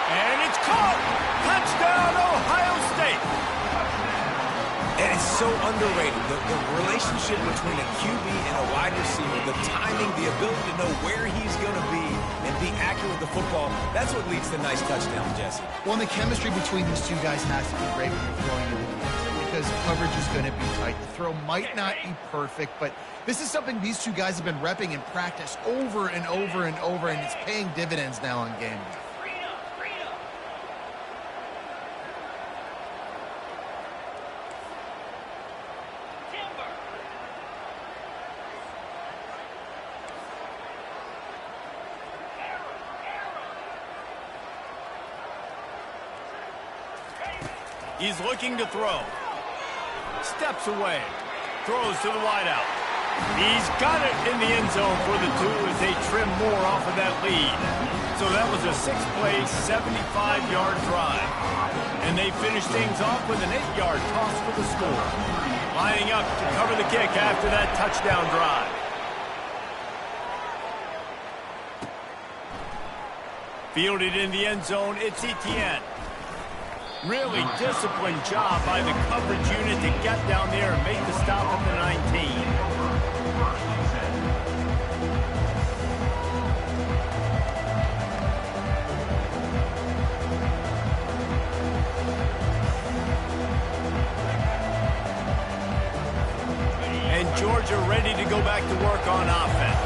And it's caught. Touchdown, Ohio State. And it's so underrated, the relationship between a QB and a wide receiver, the timing, the ability to know where he's going to be and be accurate with the football, that's what leads to nice touchdowns, Jesse. Well, and the chemistry between these two guys has to be great when you're throwing into the end zone because coverage is going to be tight. The throw might not be perfect, but this is something these two guys have been repping in practice over and over and over, and it's paying dividends now on game day. He's looking to throw. Steps away. Throws to the wideout. He's got it in the end zone for the two as they trim more off of that lead. So that was a 6-play, 75-yard drive. And they finish things off with an 8-yard toss for the score. Lining up to cover the kick after that touchdown drive. Fielded in the end zone, it's Etienne. Really disciplined job by the coverage unit to get down there and make the stop at the 19. And Georgia ready to go back to work on offense.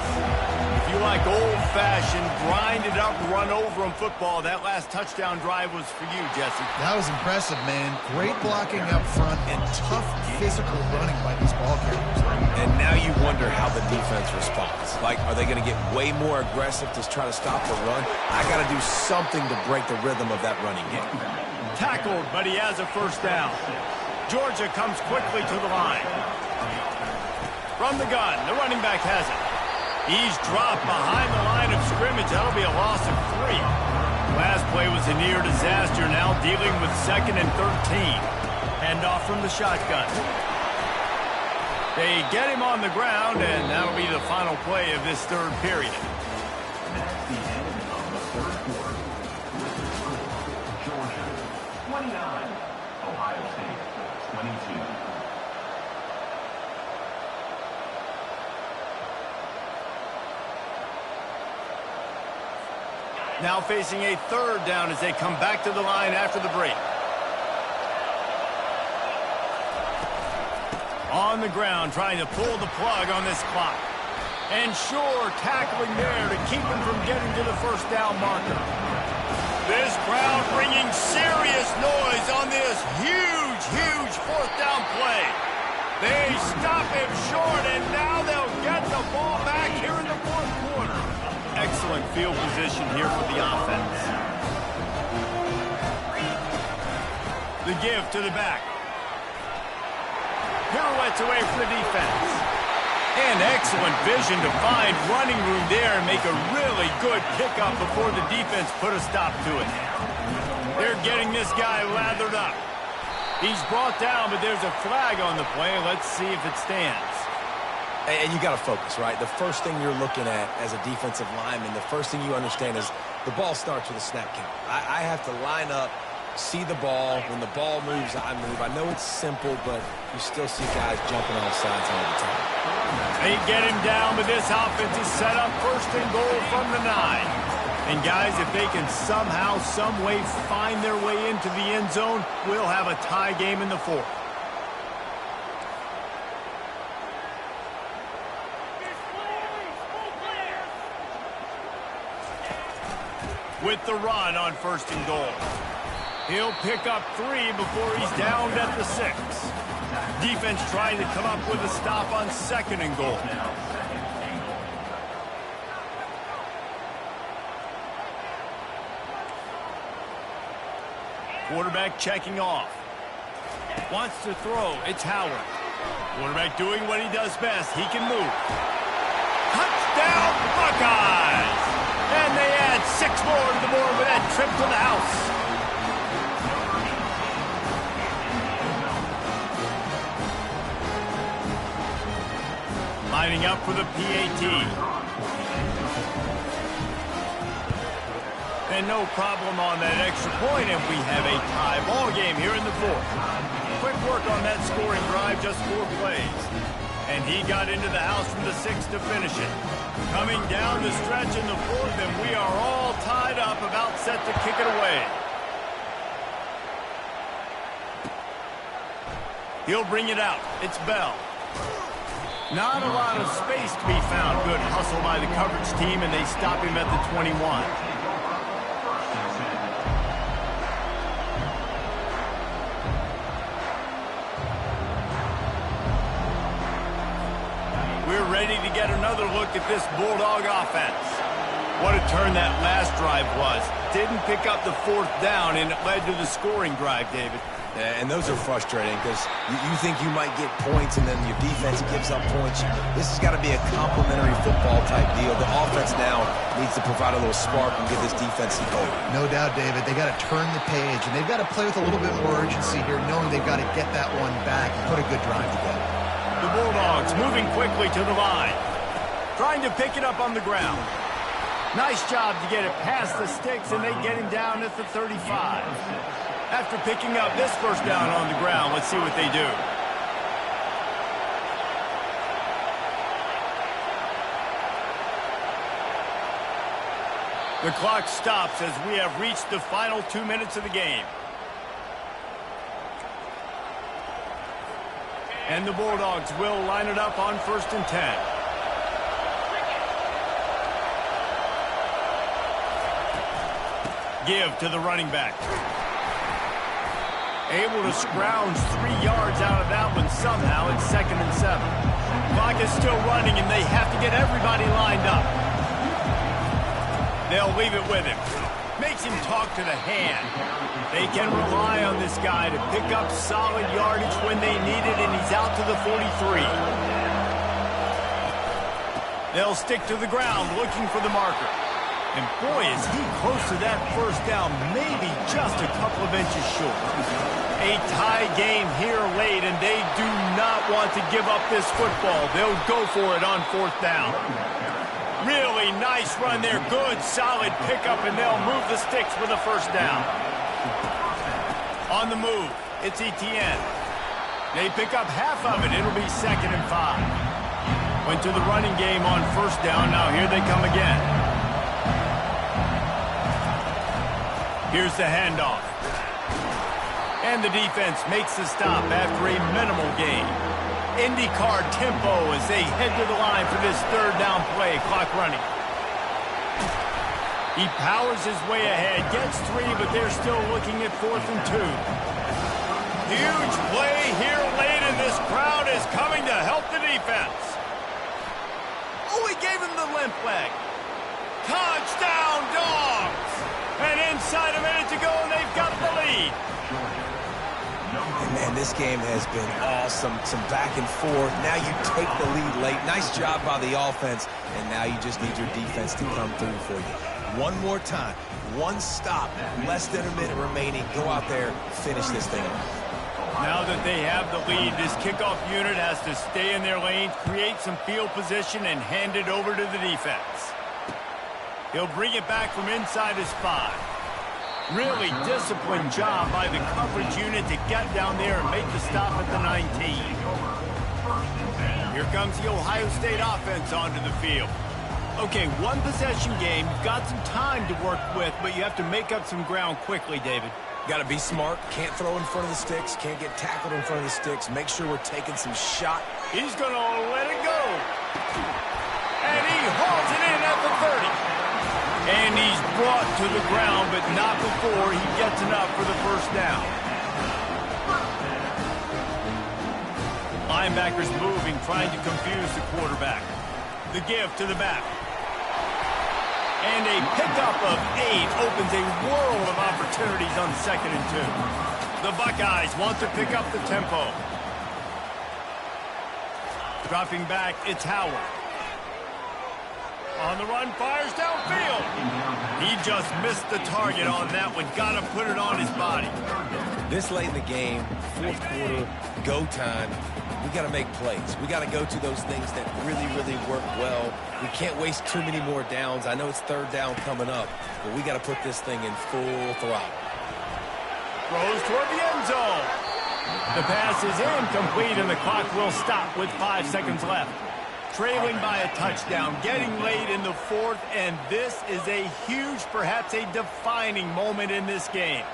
If you like old-fashioned, grind-it-up, run-over-'em football, that last touchdown drive was for you, Jesse. That was impressive, man. Great blocking up front and tough physical running by these ball carriers. And now you wonder how the defense responds. Like, are they going to get way more aggressive to try to stop the run? I got to do something to break the rhythm of that running game. Tackled, but he has a first down. Georgia comes quickly to the line. From the gun, the running back has it. He's dropped behind the line of scrimmage. That'll be a loss of 3. Last play was a near disaster. Now dealing with 2nd and 13. Handoff from the shotgun. They get him on the ground, and that'll be the final play of this third period. That's the end of the third quarter. Georgia, 29. Ohio State, 22. Now facing a third down as they come back to the line after the break. On the ground, trying to pull the plug on this clock. And sure, tackling there to keep him from getting to the first down marker. This crowd bringing serious noise on this huge, huge fourth down play. They stop him short, and now they'll get the ball back here in the fourth quarter. Excellent field position here for the offense. The give to the back. Pirouettes away from the defense. And excellent vision to find running room there and make a really good pickup before the defense put a stop to it. They're getting this guy lathered up. He's brought down, but there's a flag on the play. Let's see if it stands. And you got to focus, right? The first thing you're looking at as a defensive lineman, the first thing you understand is the ball starts with a snap count. I have to line up, see the ball. When the ball moves, I move. I know it's simple, but you still see guys jumping off sides all the time. They get him down, but this offense is set up 1st and goal from the 9. And guys, if they can somehow, some way find their way into the end zone, we'll have a tie game in the 4th. With the run on 1st and goal. He'll pick up 3 before he's downed at the 6. Defense trying to come up with a stop on 2nd and goal. Quarterback checking off. Wants to throw. It's Howard. Quarterback doing what he does best. He can move. Touchdown, Buckeyes! And they add 6 more to the board with that trip to the house. Lining up for the PAT. And no problem on that extra point, and we have a tie ball game here in the fourth. Quick work on that scoring drive, just 4 plays. And he got into the house from the 6 to finish it. Coming down the stretch in the fourth, and we are all tied up, about set to kick it away. He'll bring it out. It's Bell. Not a lot of space to be found. Good hustle by the coverage team, and they stop him at the 21. We're ready to get another look at this Bulldog offense. What a turn that last drive was. Didn't pick up the 4th down, and it led to the scoring drive, David. Yeah, and those are frustrating because you think you might get points and then your defense gives up points. This has got to be a complementary football type deal. The offense now needs to provide a little spark and give this defense some hope. No doubt, David. They got to turn the page, and they've got to play with a little bit more urgency here, knowing they've got to get that one back and put a good drive together. The Bulldogs moving quickly to the line. Trying to pick it up on the ground. Nice job to get it past the sticks, and they get him down at the 35. After picking up this first down on the ground, let's see what they do. The clock stops as we have reached the final 2 minutes of the game. And the Bulldogs will line it up on 1st and 10. Give to the running back. Able to scrounge 3 yards out of that one somehow. It's 2nd and 7. Clock is still running, and they have to get everybody lined up. They'll leave it with him. Makes him talk to the hand. They can rely on this guy to pick up solid yardage when they need it, and he's out to the 43. They'll stick to the ground looking for the marker. And boy, is he close to that first down, maybe just a couple of inches short. A tie game here late, and they do not want to give up this football. They'll go for it on 4th down. Really nice run there. Good, solid pickup, and they'll move the sticks for the first down. On the move, it's Etienne. They pick up half of it. It'll be 2nd and 5. Went to the running game on 1st down. Now here they come again. Here's the handoff. And the defense makes the stop after a minimal gain. IndyCar tempo as they head to the line for this 3rd down play. Clock running. He powers his way ahead, gets 3, but they're still looking at 4th and 2. Huge play here late, and this crowd is coming to help the defense. Oh, he gave him the limp leg. Touchdown, Dogs! And inside a minute to go, and they've got the lead. And man, this game has been awesome. Some back and forth. Now you take the lead late. Nice job by the offense. And now you just need your defense to come through for you. One more time. One stop. Less than a minute remaining. Go out there, finish this thing off. Now that they have the lead, this kickoff unit has to stay in their lane, create some field position, and hand it over to the defense. He'll bring it back from inside his 5. Really disciplined job by the coverage unit to get down there and make the stop at the 19. Here comes the Ohio State offense onto the field. Okay, 1 possession game. You've got some time to work with, but you have to make up some ground quickly, David. Got to be smart. Can't throw in front of the sticks. Can't get tackled in front of the sticks. Make sure we're taking some shot. He's going to let it go. And he hauls it in at the 30. And he's brought to the ground, but not before he gets enough for the first down. Linebackers moving, trying to confuse the quarterback. The give to the back. And a pickup of 8 opens a world of opportunities on 2nd and 2. The Buckeyes want to pick up the tempo. Dropping back, it's Howard. On the run, fires downfield. He just missed the target on that one. Got to put it on his body. This late in the game, 4th quarter, go time. We got to make plays. We got to go to those things that really, really work well. We can't waste too many more downs. I know it's third down coming up, but we got to put this thing in full throttle. Throws toward the end zone. The pass is incomplete, and the clock will stop with 5 seconds left. Trailing by a touchdown, getting late in the fourth, and this is a huge, perhaps a defining moment in this game.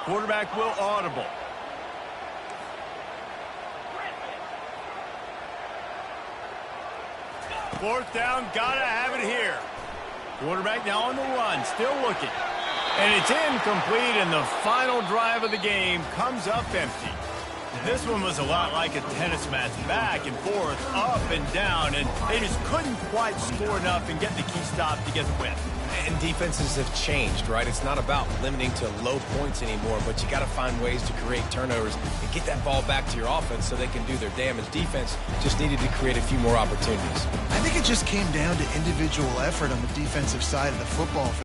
Quarterback will audible. Fourth down, gotta have it here. Quarterback now on the run, still looking. And it's incomplete, and the final drive of the game comes up empty. This one was a lot like a tennis match, back and forth, up and down, and they just couldn't quite score enough and get the key stop to get the win. And defenses have changed, right? It's not about limiting to low points anymore, but you got to find ways to create turnovers and get that ball back to your offense so they can do their damage. Defense just needed to create a few more opportunities. I think it just came down to individual effort on the defensive side of the football.